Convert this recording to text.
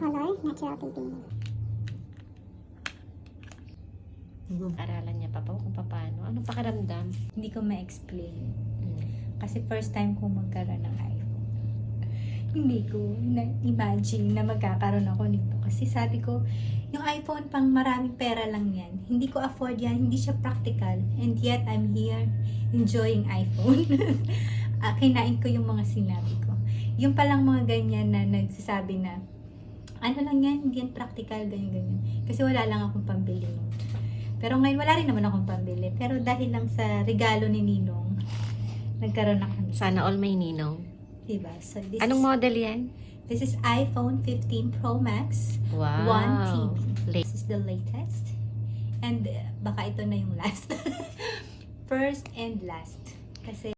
Color, natural taping. Aralan niya pa po kung paano. Anong pakiramdam? Hindi ko ma-explain. Mm. Kasi first time ko magkaroon ng iPhone. Hindi ko na-imagine na magkakaroon ako nito. Kasi sabi ko, yung iPhone pang maraming pera lang yan. Hindi ko afford yan. Hindi siya practical. And yet, I'm here enjoying iPhone. Kinain ko yung mga sinabi ko. Yung palang mga ganyan na nagsasabi na, ano lang yan, hindi yan practical, ganyan-ganyan. Kasi wala lang akong pambili nun. Pero ngayon, wala rin naman akong pambili. Pero dahil lang sa regalo ni Ninong, nagkaroon ako nito. Sana all may ninong. Diba? So, Anong model yan? This is iPhone 15 Pro Max. Wow. 1 TB. This is the latest. And baka ito na yung last. First and last. Kasi